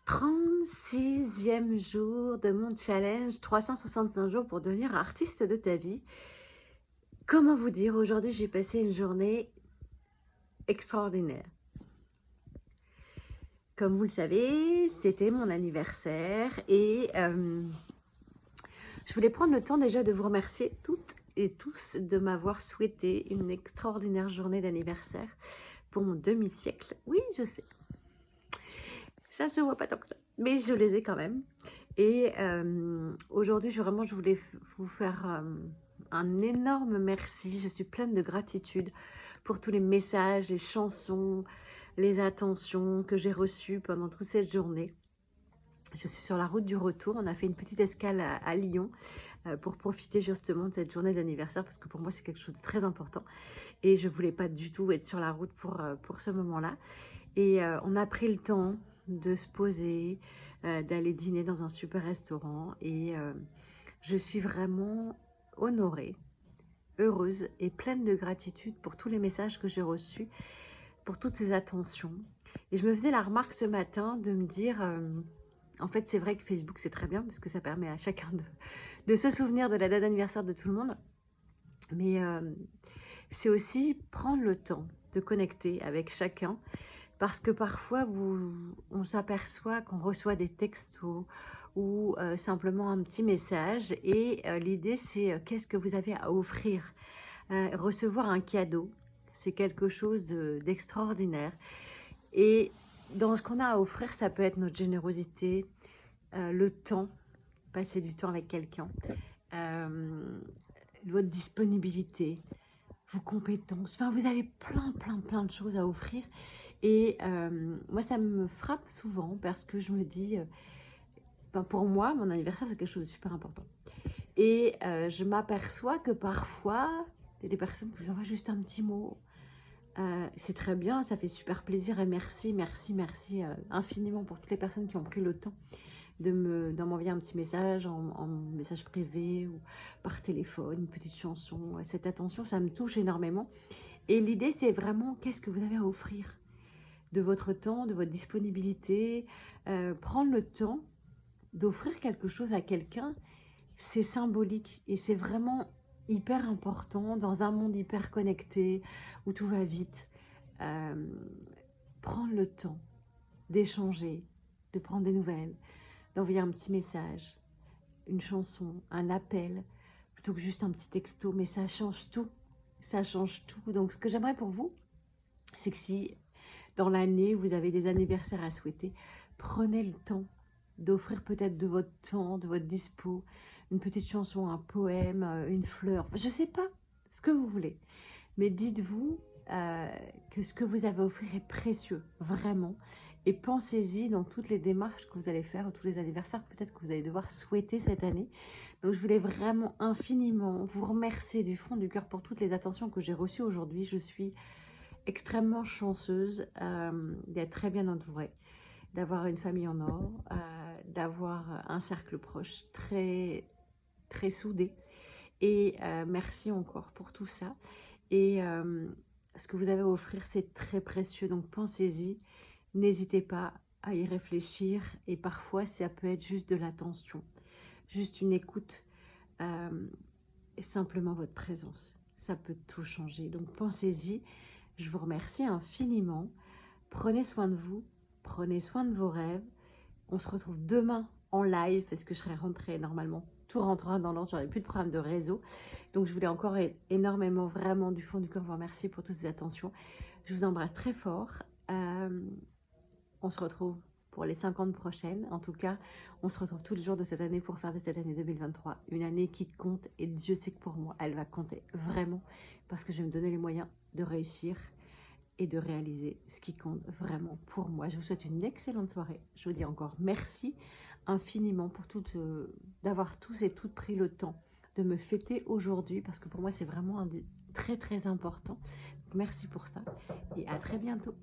36e jour de mon challenge 365 jours pour devenir artiste de ta vie. Comment vous dire, aujourd'hui j'ai passé une journée extraordinaire. Comme vous le savez, c'était mon anniversaire et je voulais prendre le temps déjà de vous remercier toutes et tous de m'avoir souhaité une extraordinaire journée d'anniversaire pour mon demi-siècle. Oui, je sais, ça se voit pas tant que ça, mais je les ai quand même. Et aujourd'hui, je voulais vous faire un énorme merci. Je suis pleine de gratitude pour tous les messages, les chansons, les attentions que j'ai reçues pendant toute cette journée. Je suis sur la route du retour. On a fait une petite escale à Lyon pour profiter justement de cette journée d'anniversaire parce que pour moi, c'est quelque chose de très important. Et je ne voulais pas du tout être sur la route pour ce moment-là. Et on a pris le temps de se poser, d'aller dîner dans un super restaurant. Et je suis vraiment honorée, heureuse et pleine de gratitude pour tous les messages que j'ai reçus, pour toutes ces attentions. Et je me faisais la remarque ce matin de me dire, en fait c'est vrai que Facebook c'est très bien parce que ça permet à chacun de se souvenir de la date d'anniversaire de tout le monde. Mais c'est aussi prendre le temps de connecter avec chacun. Parce que parfois, on s'aperçoit qu'on reçoit des textos ou simplement un petit message. Et l'idée, c'est qu'est-ce que vous avez à offrir. Recevoir un cadeau, c'est quelque chose d'extraordinaire. Et dans ce qu'on a à offrir, ça peut être notre générosité, le temps, passer du temps avec quelqu'un, votre disponibilité, vos compétences. Enfin, vous avez plein de choses à offrir. Et moi, ça me frappe souvent parce que je me dis, pour moi, mon anniversaire, c'est quelque chose de super important. Et je m'aperçois que parfois, il y a des personnes qui vous envoient juste un petit mot. C'est très bien, ça fait super plaisir et merci infiniment pour toutes les personnes qui ont pris le temps de m'envoyer un petit message en message privé ou par téléphone, une petite chanson. Cette attention, ça me touche énormément. Et l'idée, c'est vraiment qu'est-ce que vous avez à offrir de votre temps, de votre disponibilité. Prendre le temps d'offrir quelque chose à quelqu'un, c'est symbolique et c'est vraiment hyper important dans un monde hyper connecté où tout va vite. Prendre le temps d'échanger, de prendre des nouvelles, d'envoyer un petit message, une chanson, un appel, plutôt que juste un petit texto, mais ça change tout. Ça change tout. Donc ce que j'aimerais pour vous, c'est que si dans l'année, vous avez des anniversaires à souhaiter, prenez le temps d'offrir peut-être de votre temps, de votre dispo, une petite chanson, un poème, une fleur, enfin, je ne sais pas, ce que vous voulez. Mais dites-vous que ce que vous avez à offrir est précieux, vraiment. Et pensez-y dans toutes les démarches que vous allez faire, ou tous les anniversaires peut-être que vous allez devoir souhaiter cette année. Donc je voulais vraiment infiniment vous remercier du fond du cœur pour toutes les attentions que j'ai reçues aujourd'hui. Je suis extrêmement chanceuse d'être très bien entourée, d'avoir une famille en or, d'avoir un cercle proche très soudé. Et merci encore pour tout ça. Et ce que vous avez à offrir, c'est très précieux. Donc pensez-y, n'hésitez pas à y réfléchir. Et parfois, ça peut être juste de l'attention, juste une écoute et simplement votre présence. Ça peut tout changer. Donc pensez-y. Je vous remercie infiniment. Prenez soin de vous, prenez soin de vos rêves. On se retrouve demain en live parce que je serai rentrée normalement. Tout rentrera dans l'ordre, j'aurai plus de problème de réseau. Donc je voulais encore énormément, vraiment du fond du cœur vous remercier pour toutes ces attentions. Je vous embrasse très fort. On se retrouve pour les 50 prochaines. En tout cas, on se retrouve tous les jours de cette année pour faire de cette année 2023 une année qui compte. Et Dieu sait que pour moi, elle va compter vraiment parce que je vais me donner les moyens de réussir et de réaliser ce qui compte vraiment pour moi. Je vous souhaite une excellente soirée. Je vous dis encore merci infiniment pour d'avoir tous et toutes pris le temps de me fêter aujourd'hui parce que pour moi, c'est vraiment un des très important. Donc, merci pour ça et à très bientôt.